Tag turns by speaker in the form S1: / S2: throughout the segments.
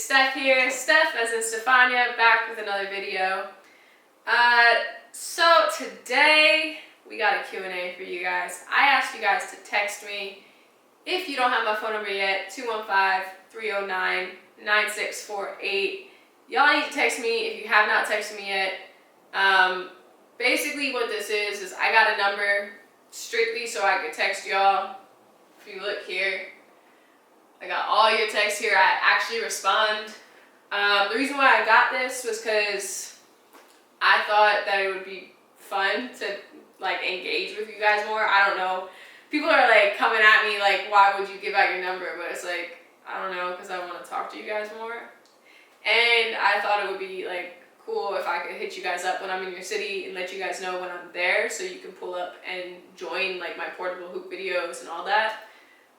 S1: Steph here. Steph, as in Stephania, back with another video. So today we got a Q&A for you guys. I asked you guys to text me, if you don't have my phone number yet, 215-309-9648. Y'all need to text me if you have not texted me yet. Basically what this is I got a number strictly so I could text y'all. If you look here, I got all your texts here. I actually respond. The reason why I got this was because I thought that it would be fun to like engage with you guys more. I don't know. People are like coming at me like, why would you give out your number? But it's like, I don't know, because I want to talk to you guys more. And I thought it would be like cool if I could hit you guys up when I'm in your city and let you guys know when I'm there, so you can pull up and join like my portable hoop videos and all that.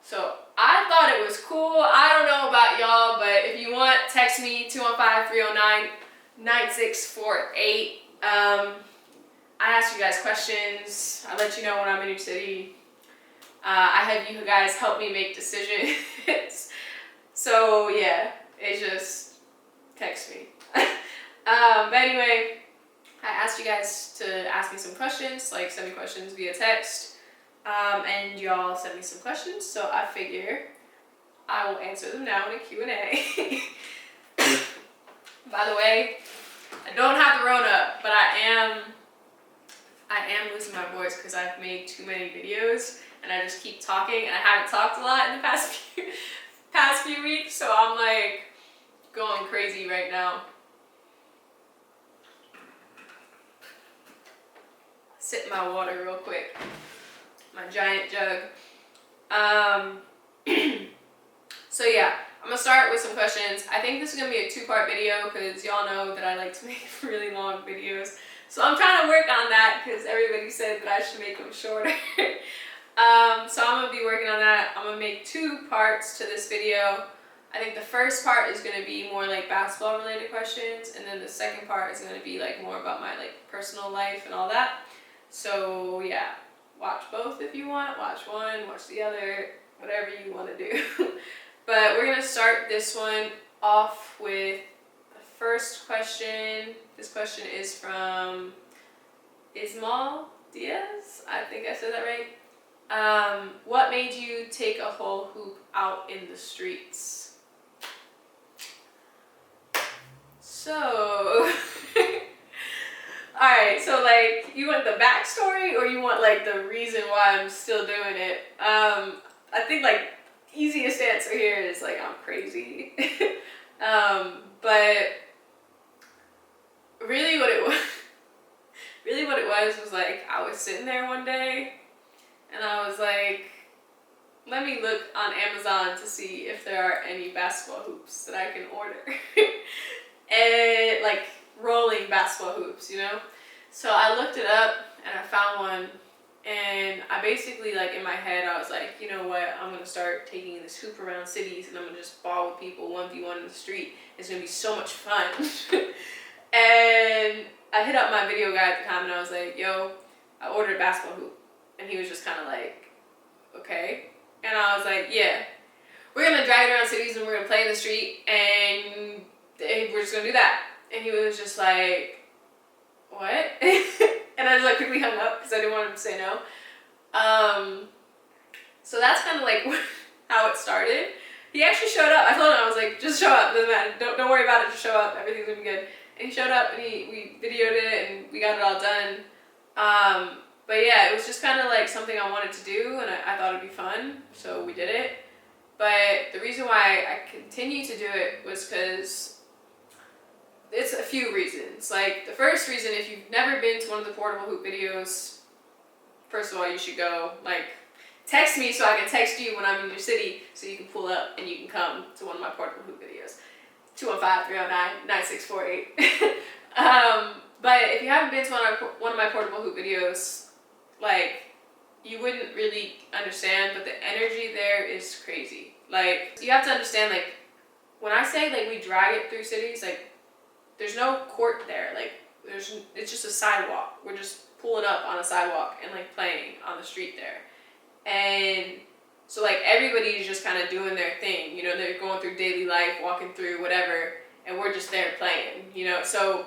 S1: So I thought it was cool. I don't know about y'all, but if you want, text me 215-309-9648. I ask you guys questions. I let you know when I'm in your city. I have you guys help me make decisions. So yeah, it's just text me. But anyway, I asked you guys to ask me some questions, like send me questions via text. And y'all sent me some questions, so I figure I will answer them now in a Q&A. By the way, I don't have the Rona, but I am losing my voice because I've made too many videos and I just keep talking, and I haven't talked a lot in the past few weeks, so I'm like going crazy right now. Sip my water real quick. My giant jug. So yeah, I'm gonna start with some questions. I think this is gonna be a two-part video because y'all know that I like to make really long videos. So I'm trying to work on that because everybody said that I should make them shorter. So I'm gonna be working on that. I'm gonna make two parts to this video. I think the first part is gonna be more like basketball related questions, and then the second part is gonna be like more about my like personal life and all that. So yeah. Watch both if you want, watch one, watch the other, whatever you want to do. But we're going to start this one off with the first question. This question is from Ismail Diaz. I think I said that right. What made you take a whole hoop out in the streets? So... Alright, so like, you want the backstory or you want like the reason why I'm still doing it? I think like easiest answer here is like I'm crazy. But really what it was like I was sitting there one day and I was like, let me look on Amazon to see if there are any basketball hoops that I can order. And like rolling basketball hoops, you know? So I looked it up and I found one, and I basically like in my head I was like, you know what, I'm gonna start taking this hoop around cities and I'm gonna just ball with people 1v1 in the street. It's gonna be so much fun. And I hit up my video guy at the time and I was like, yo, I ordered a basketball hoop. And he was just kind of like, okay. And I was like, yeah, we're gonna drag it around cities and we're gonna play in the street and we're just gonna do that. And he was just like, what? And I just like quickly hung up because I didn't want him to say no. So that's kind of like how it started. He actually showed up. I told him, I was like, just show up, doesn't matter. Don't worry about it, just show up. Everything's gonna be good. And he showed up and we videoed it and we got it all done. But yeah, it was just kind of like something I wanted to do and I thought it'd be fun. So we did it. But the reason why I continue to do it was because it's a few reasons. Like, the first reason, if you've never been to one of the portable hoop videos, first of all, you should go. Like, text me so I can text you when I'm in your city so you can pull up and you can come to one of my portable hoop videos. 215-309-9648. But if you haven't been to one of my portable hoop videos, like, you wouldn't really understand, but the energy there is crazy. Like, you have to understand, like, when I say, like, we drag it through cities, like, there's no court there, like, it's just a sidewalk. We're just pulling up on a sidewalk and, like, playing on the street there. And So like everybody is just kind of doing their thing, you know, they're going through daily life, walking through whatever, and we're just there playing, you know. So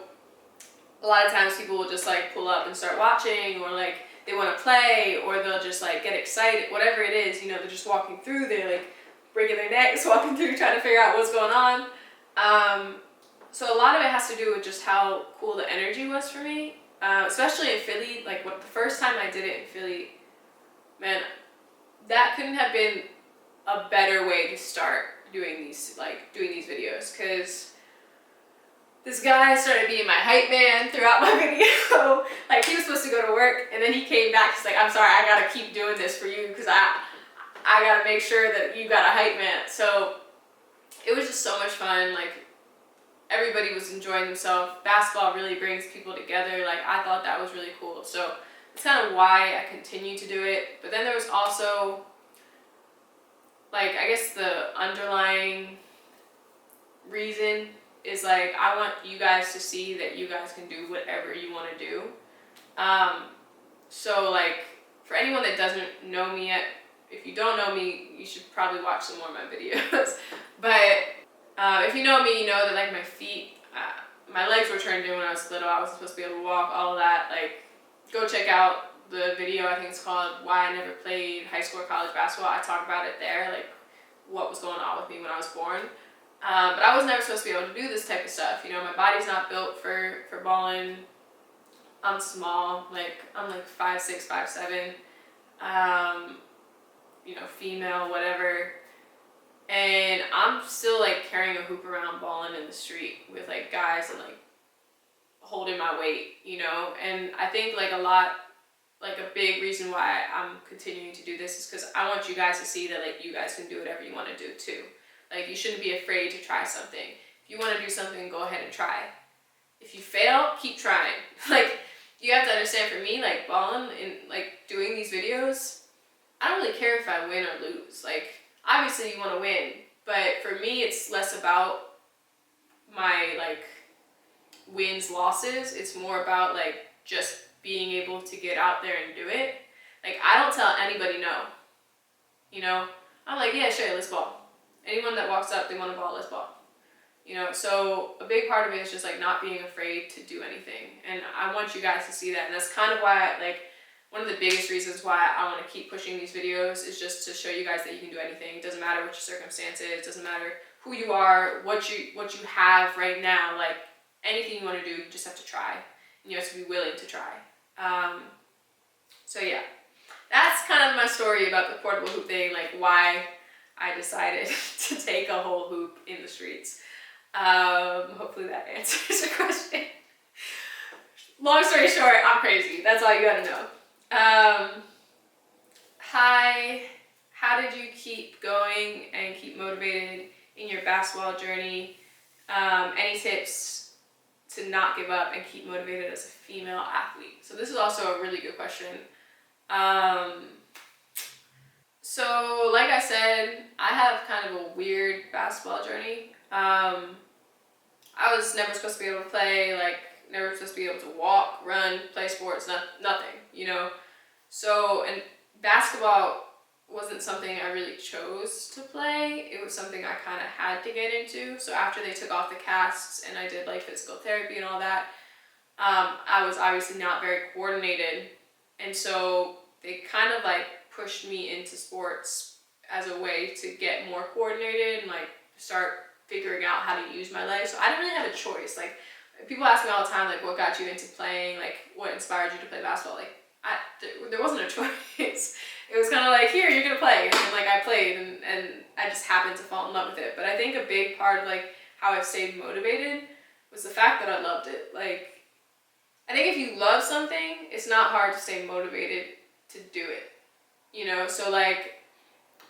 S1: a lot of times people will just like pull up and start watching, or like they want to play, or they'll just like get excited, whatever it is, you know, they're just walking through, they're like breaking their necks, walking through, trying to figure out what's going on. So a lot of it has to do with just how cool the energy was for me, especially in Philly. Like the first time I did it in Philly, man, that couldn't have been a better way to start doing these videos, because this guy started being my hype man throughout my video. Like he was supposed to go to work, and then he came back. He's like, "I'm sorry, I gotta keep doing this for you because I gotta make sure that you got a hype man." So it was just so much fun. Like everybody was enjoying themselves. Basketball really brings people together. Like I thought that was really cool. So that's kind of why I continue to do it. But then there was also, like, I guess the underlying reason is like I want you guys to see that you guys can do whatever you want to do. So like for anyone that doesn't know me yet, if you don't know me, you should probably watch some more of my videos. But if you know me, you know that like my feet, my legs were turned in when I was little. I wasn't supposed to be able to walk, all of that. Like go check out the video, I think it's called Why I Never Played High School or College Basketball. I talk about it there, like what was going on with me when I was born. But I was never supposed to be able to do this type of stuff. You know, my body's not built for balling. I'm small, like I'm like 5'6", 5'7", you know, female, whatever. And I'm still like carrying a hoop around, balling in the street with like guys and like holding my weight, you know. And I think like a big reason why I'm continuing to do this is because I want you guys to see that like you guys can do whatever you want to do too. Like you shouldn't be afraid to try something. If you want to do something, go ahead and try. If you fail, keep trying. Like you have to understand, for me, like balling and like doing these videos, I don't really care if I win or lose. Like obviously you want to win, but for me it's less about my like wins, losses. It's more about like just being able to get out there and do it. Like I don't tell anybody no. You know, I'm like, yeah, sure, let's ball. Anyone that walks up, they want to ball, let's ball. You know, so a big part of it is just like not being afraid to do anything. And I want you guys to see that. And that's kind of why, like, one of the biggest reasons why I want to keep pushing these videos is just to show you guys that you can do anything. It doesn't matter what your circumstances, doesn't matter who you are, what you have right now. Like anything you want to do, you just have to try. And you have to be willing to try. So yeah, that's kind of my story about the portable hoop thing, like why I decided to take a whole hoop in the streets. Hopefully that answers your question. Long story short, I'm crazy. That's all you gotta know. Hi, how did you keep going and keep motivated in your basketball journey? Any tips to not give up and keep motivated as a female athlete? So this is also a really good question. So like I said, I have kind of a weird basketball journey. I was never supposed to be able to play, like never supposed to be able to walk, run, play sports, nothing, you know. So, and basketball wasn't something I really chose to play. It was something I kind of had to get into. So after they took off the casts and I did like physical therapy and all that, I was obviously not very coordinated. And so they kind of like pushed me into sports as a way to get more coordinated and like start figuring out how to use my legs. So I didn't really have a choice. Like people ask me all the time, like what got you into playing? Like what inspired you to play basketball? Like there wasn't a choice. It was kind of like, here, you're gonna play. And then like I played and I just happened to fall in love with it. But I think a big part of like how I stayed motivated was the fact that I loved it. Like I think if you love something, it's not hard to stay motivated to do it. You know, so like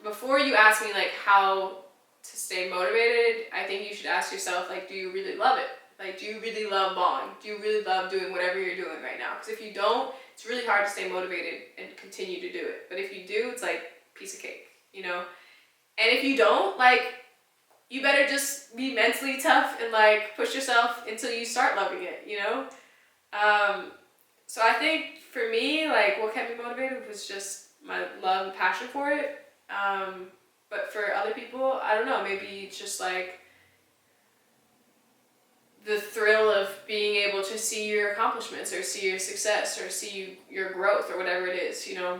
S1: before you ask me like how to stay motivated, I think you should ask yourself, like, do you really love it? Like, do you really love balling? Do you really love doing whatever you're doing right now? Because if you don't, it's really hard to stay motivated and continue to do it. But if you do, it's like piece of cake, you know? And if you don't, like, you better just be mentally tough and like push yourself until you start loving it, you know? So I think for me, like what kept me motivated was just my love and passion for it. But for other people, I don't know, maybe it's just like the thrill of being able to see your accomplishments or see your success or see your growth or whatever it is, you know.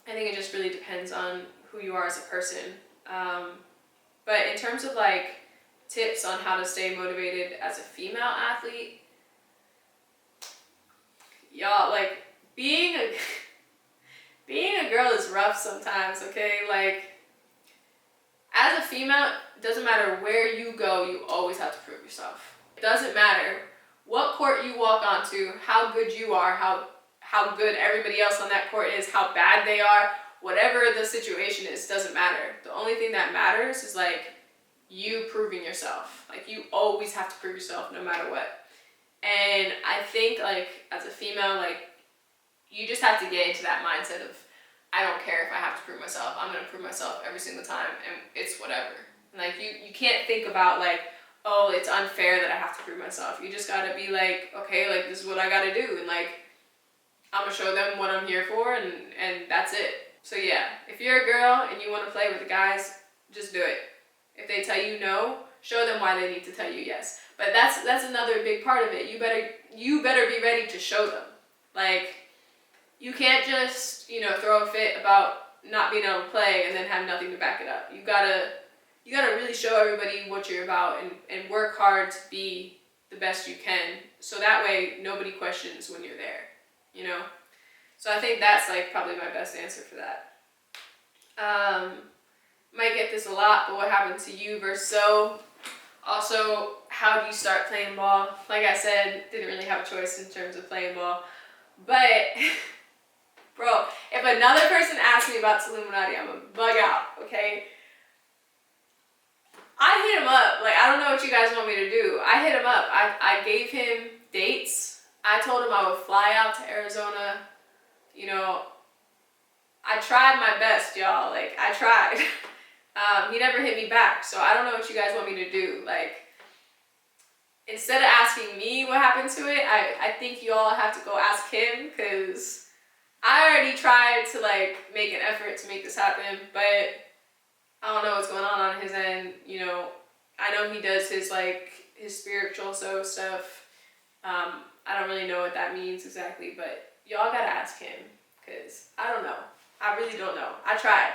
S1: I think it just really depends on who you are as a person. But in terms of like tips on how to stay motivated as a female athlete, y'all, like being a girl is rough sometimes, okay? Like as a female, it doesn't matter where you go, you always have to prove yourself. It doesn't matter what court you walk onto, how good you are, how good everybody else on that court is, how bad they are, whatever the situation is, doesn't matter. The only thing that matters is like you proving yourself. Like you always have to prove yourself no matter what. And I think like as a female, like you just have to get into that mindset of, I don't care if I have to prove myself. I'm gonna prove myself every single time, and it's whatever. Like you can't think about like, oh, it's unfair that I have to prove myself. You just gotta be like, okay, like this is what I gotta do, and like I'm gonna show them what I'm here for, and that's it. So yeah, if you're a girl and you want to play with the guys, just do it. If they tell you no, show them why they need to tell you yes. But that's another big part of it. You better be ready to show them. Like you can't just, you know, throw a fit about not being able to play and then have nothing to back it up. You gotta really show everybody what you're about and work hard to be the best you can, so that way nobody questions when you're there, you know? So I think that's like probably my best answer for that. Might get this a lot, but what happened to you versus so? Also, how do you start playing ball? Like I said, didn't really have a choice in terms of playing ball. But, bro, if another person asks me about Solluminati, I'm gonna bug out, okay? I hit him up. Like, I don't know what you guys want me to do. I hit him up. I gave him dates. I told him I would fly out to Arizona. You know, I tried my best, y'all. Like, I tried. He never hit me back. So I don't know what you guys want me to do. Like, instead of asking me what happened to it, I think you all have to go ask him, because I already tried to, like, make an effort to make this happen, but I don't know what's going on his end. You know, I know he does his, like, his spiritual so stuff. I don't really know what that means exactly, but y'all gotta ask him, because I don't know. I really don't know. I tried.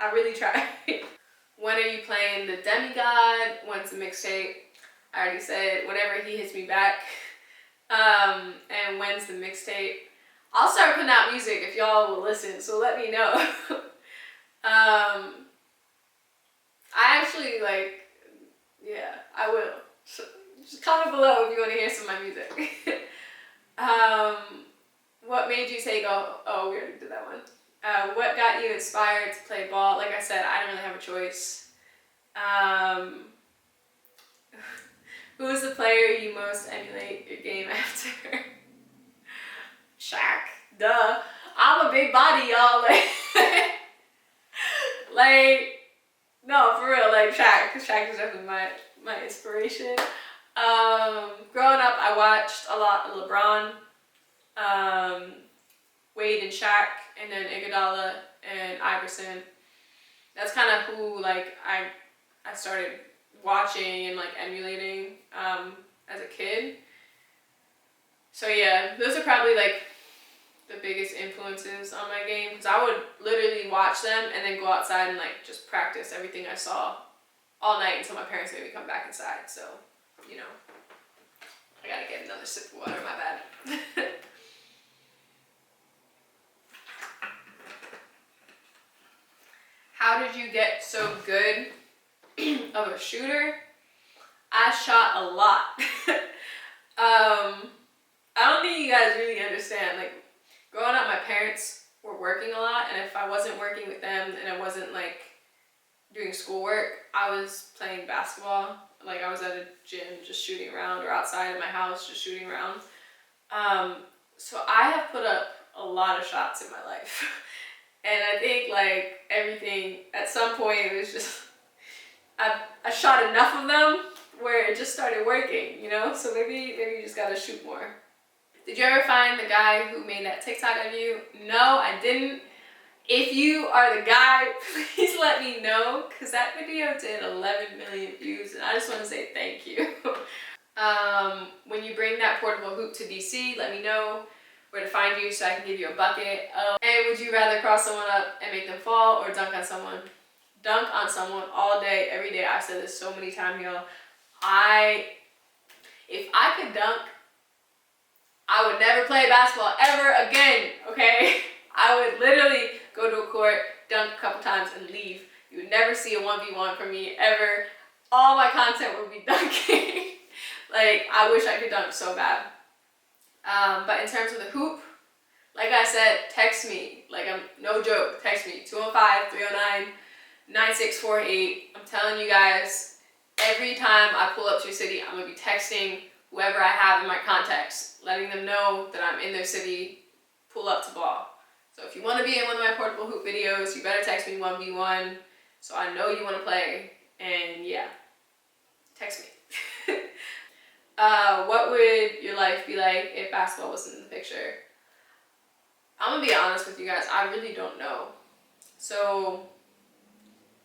S1: I really tried. When are you playing the demigod? When's the mixtape? I already said whenever he hits me back. And when's the mixtape? I'll start putting out music if y'all will listen, so let me know. I actually, like, yeah, I will. So just comment below if you want to hear some of my music. What made you say go? Oh, we already did that one. What got you inspired to play ball? Like I said, I didn't really have a choice. Who is the player you most emulate your game after? Shaq. Duh. I'm a big body, y'all. Like, no, for real, like Shaq. Shaq is definitely my inspiration. Growing up, I watched a lot of LeBron, Wade and Shaq, and then Iguodala and Iverson. That's kind of who, like, I started watching and, like, emulating as a kid. So yeah, those are probably, like, the biggest influences on my game, because I would literally watch them and then go outside and, like, just practice everything I saw all night until my parents made me come back inside. So, you know, I gotta get another sip of water, my bad. How did you get so good of a shooter? I shot a lot. I don't think you guys really understand. Like, growing up, my parents were working a lot, and if I wasn't working with them and I wasn't, like, doing schoolwork, I was playing basketball. Like, I was at a gym just shooting around, or outside of my house just shooting around. So I have put up a lot of shots in my life. And I think, like, everything, at some point, it was just, I shot enough of them where it just started working, you know? So maybe you just gotta shoot more. Did you ever find the guy who made that TikTok of you? No, I didn't. If you are the guy, please let me know, because that video did 11 million views, and I just want to say thank you. When you bring that portable hoop to DC, let me know where to find you so I can give you a bucket. And would you rather cross someone up and make them fall, or dunk on someone? Dunk on someone all day, every day. I've said this so many times, y'all. If I could dunk, I would never play basketball ever again, okay? I would literally go to a court, dunk a couple times, and leave. You would never see a 1v1 from me ever. All my content would be dunking. Like, I wish I could dunk so bad. But in terms of the hoop, like I said, text me. Like, I'm no joke, text me. 215-309-9648. I'm telling you guys, every time I pull up to your city, I'm gonna be texting whoever I have in my contacts, letting them know that I'm in their city, pull up to ball. So if you want to be in one of my portable hoop videos, you better text me 1v1 so I know you want to play. And yeah, text me. What would your life be like if basketball wasn't in the picture? I'm gonna be honest with you guys, I really don't know. So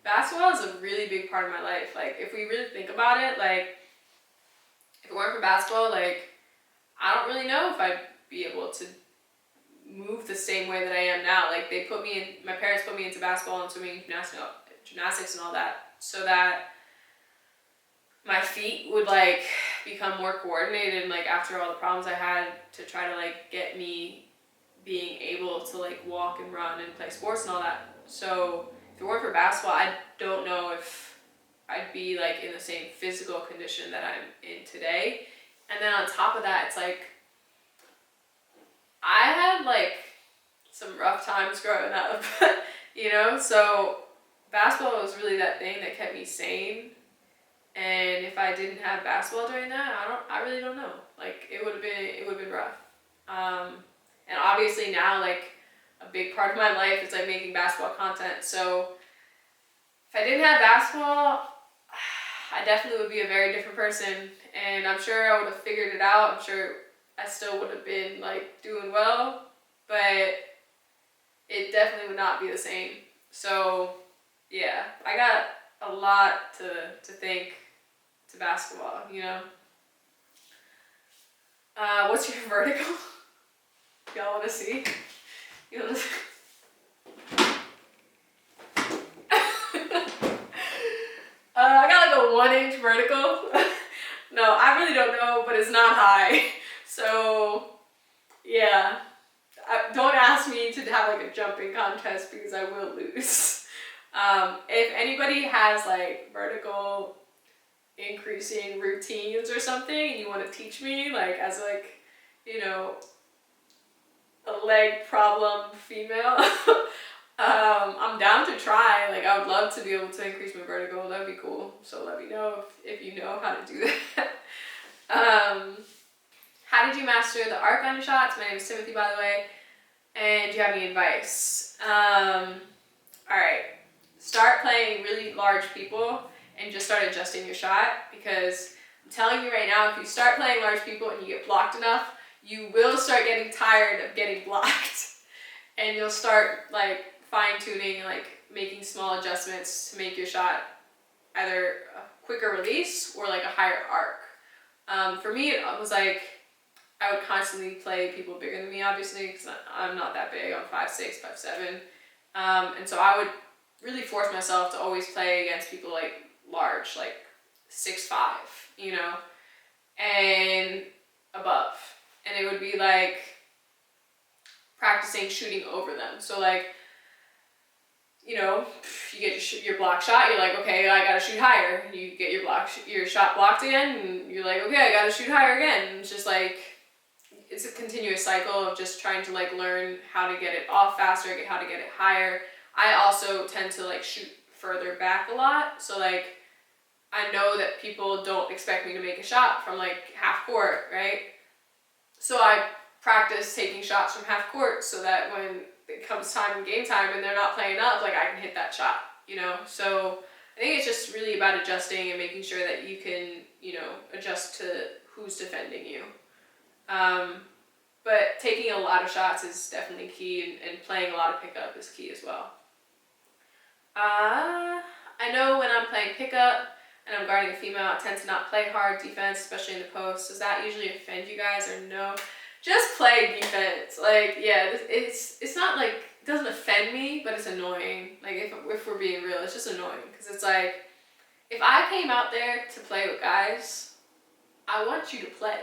S1: basketball is a really big part of my life. Like, if we really think about it, like, if it weren't for basketball, like, I don't really know if I'd be able to move the same way that I am now. Like, my parents put me into basketball and swimming, gymnastics and all that, so that my feet would, like, become more coordinated, and, like, after all the problems I had, to try to, like, get me being able to, like, walk and run and play sports and all that. So if it weren't for basketball, I don't know if I'd be, like, in the same physical condition that I'm in today. And then on top of that, it's like, I had, like, some rough times growing up, you know? So basketball was really that thing that kept me sane. And if I didn't have basketball during that, I really don't know. Like, it would have been rough. And obviously now, like, a big part of my life is, like, making basketball content. So if I didn't have basketball, I definitely would be a very different person. And I'm sure I would have figured it out. I'm sure I still would have been, like, doing well, but it definitely would not be the same. So yeah, I got a lot to thank to basketball, you know? What's your vertical? Y'all wanna see? You wanna see? I got, like, a 1-inch vertical. No, I really don't know, but it's not high. So yeah, don't ask me to have, like, a jumping contest, because I will lose. If anybody has, like, vertical increasing routines or something, and you want to teach me, like, as, like, you know, a leg problem female, I'm down to try. Like, I would love to be able to increase my vertical. That'd be cool. So let me know if you know how to do that. How did you master the arc on your shots? My name is Timothy, by the way. And do you have any advice? Alright. Start playing really large people and just start adjusting your shot, because I'm telling you right now, if you start playing large people and you get blocked enough, you will start getting tired of getting blocked. And you'll start, like, fine-tuning and, like, making small adjustments to make your shot either a quicker release or, like, a higher arc. For me, it was like, I would constantly play people bigger than me, obviously, because I'm not that big. I'm 5'6", 5'7". And so I would really force myself to always play against people, like, large, like 6'5", you know, and above. And it would be like practicing shooting over them. So, like, you know, you get your block shot, you're like, okay, I gotta shoot higher. You get your shot blocked again, and you're like, okay, I gotta shoot higher again. And it's just like, it's a continuous cycle of just trying to, like, learn how to get it off faster, how to get it higher. I also tend to, like, shoot further back a lot. So, like, I know that people don't expect me to make a shot from, like, half court, right? So I practice taking shots from half court so that when it comes time in game time and they're not playing up, like, I can hit that shot, you know? So I think it's just really about adjusting and making sure that you can, you know, adjust to who's defending you. But taking a lot of shots is definitely key, and playing a lot of pickup is key as well. I know when I'm playing pickup and I'm guarding a female, I tend to not play hard defense, especially in the post. Does that usually offend you guys or no? Just play defense. Like, yeah, it's not like, it doesn't offend me, but it's annoying. Like, if we're being real, it's just annoying. Because it's like, if I came out there to play with guys, I want you to play.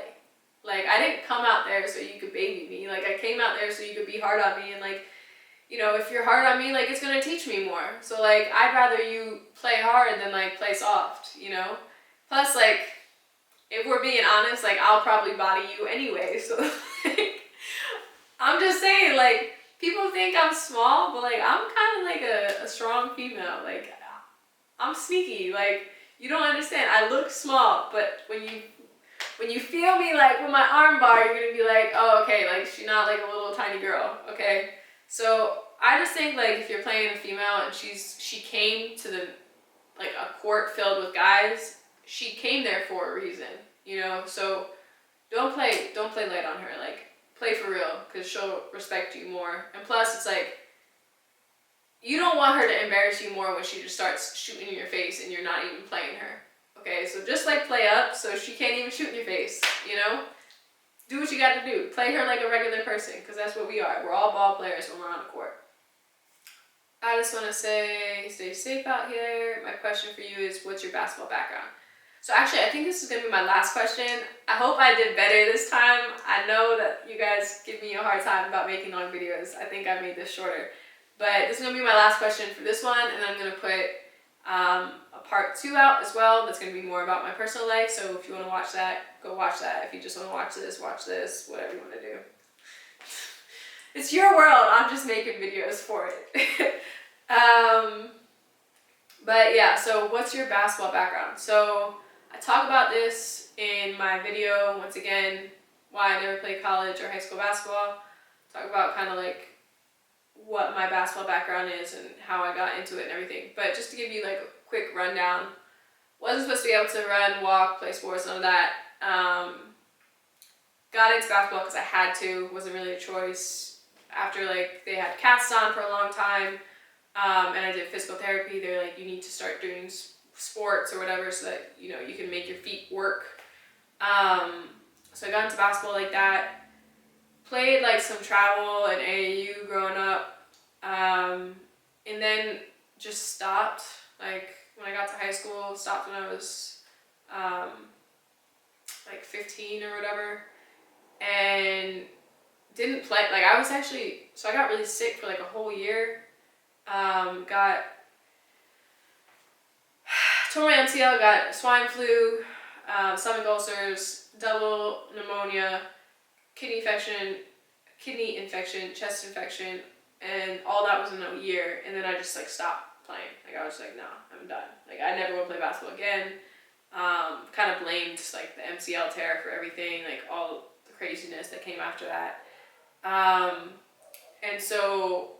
S1: Like, I didn't come out there so you could baby me. Like, I came out there so you could be hard on me. And, like, you know, if you're hard on me, like, it's gonna teach me more. So, like, I'd rather you play hard than, like, play soft, you know? Plus, like, if we're being honest, like, I'll probably body you anyway. So, like, I'm just saying, like, people think I'm small, but, like, I'm kind of, like, a strong female. Like, I'm sneaky. Like, you don't understand. I look small, but when you feel me, like, with my arm bar, you're gonna be like, oh, okay, like, she's not, like, a little tiny girl, okay? So I just think, like, if you're playing a female and she came to the, like, a court filled with guys, she came there for a reason, you know? So don't play light on her. Like, play for real, because she'll respect you more. And plus, it's like, you don't want her to embarrass you more when she just starts shooting in your face and you're not even playing her. Okay, so just, like, play up so she can't even shoot in your face, you know? Do what you got to do. Play her like a regular person, because that's what we are. We're all ball players when we're on the court. I just want to say, stay safe out here. My question for you is, what's your basketball background? So actually, I think this is going to be my last question. I hope I did better this time. I know that you guys give me a hard time about making long videos. I think I made this shorter. But this is going to be my last question for this one, and I'm going to put a part 2 out as well. That's going to be more about my personal life. So if you want to watch that, go watch that. If you just want to watch this, whatever you want to do. It's your world. I'm just making videos for it. But yeah, so what's your basketball background? So I talk about this in my video, once again, why I never played college or high school basketball. Talk about kind of like what my basketball background is and how I got into it and everything. But just to give you like a quick rundown, wasn't supposed to be able to run, walk, play sports, none of that. Got into basketball because I had to, wasn't really a choice. After like they had casts on for a long time, and I did physical therapy, they're like, you need to start doing sports or whatever so that, you know, you can make your feet work. So I got into basketball like that. Played like some travel and AAU growing up, and then just stopped. Like when I got to high school, stopped when I was like 15 or whatever, and didn't play. Like I was actually, so I got really sick for like a whole year. Got tore my MCL, got swine flu, stomach ulcers, double pneumonia, kidney infection, chest infection, and all that was in a year. And then I just like stopped playing. Like I was like, no, I'm done. Like I never want to play basketball again. Kind of blamed like the MCL tear for everything, like all the craziness that came after that. And so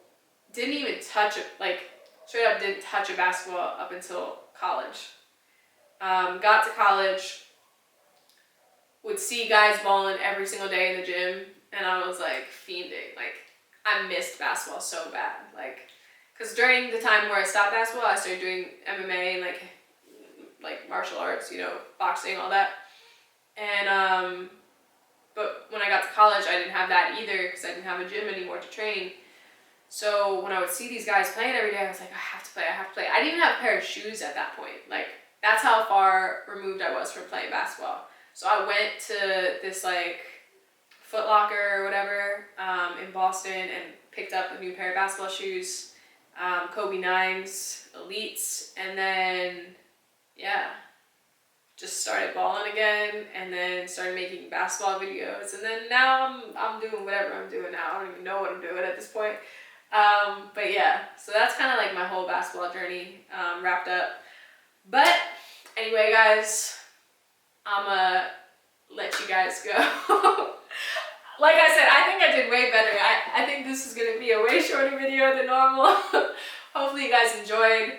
S1: didn't even touch it, like straight up didn't touch a basketball up until college. Got to college, would see guys balling every single day in the gym, and I was like fiending. Like I missed basketball so bad. Like, cause during the time where I stopped basketball, I started doing MMA and like martial arts, you know, boxing, all that. And but when I got to college, I didn't have that either because I didn't have a gym anymore to train. So when I would see these guys playing every day, I was like, I have to play. I didn't even have a pair of shoes at that point. Like that's how far removed I was from playing basketball. So I went to this like Foot Locker or whatever in Boston and picked up a new pair of basketball shoes, Kobe 9s, Elites, and then yeah, just started balling again, and then started making basketball videos, and then now I'm doing whatever I'm doing now. I don't even know what I'm doing at this point. But yeah, so that's kind of like my whole basketball journey wrapped up. But anyway, guys, I'ma let you guys go. Like I said, I think I did way better. I think this is gonna be a way shorter video than normal. Hopefully you guys enjoyed.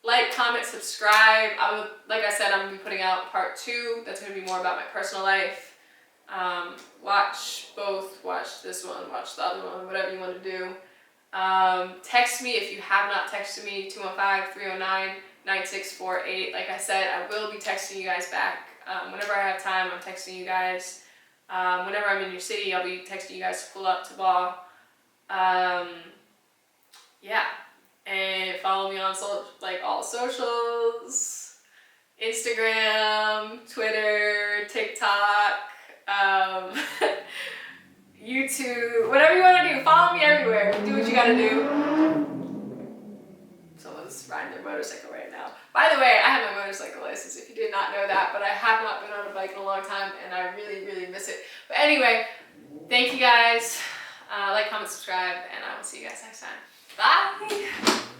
S1: Like, comment, subscribe. Like I said, I'm gonna be putting out part 2. That's gonna be more about my personal life. Watch both, watch this one, watch the other one, whatever you want to do. Text me if you have not texted me, 215-309-9648. Like I said, I will be texting you guys back. Whenever I have time, I'm texting you guys. Whenever I'm in your city, I'll be texting you guys to pull up to ball. Yeah, and follow me on all socials, Instagram, Twitter, TikTok, YouTube, whatever you want to do. Follow me everywhere. Do what you gotta do. Someone's riding their motorcycle right now. By the way, I have my motorcycle license if you did not know that, but I have not been on a bike in a long time and I really, really miss it. But anyway, thank you guys. Like, comment, subscribe, and I will see you guys next time. Bye!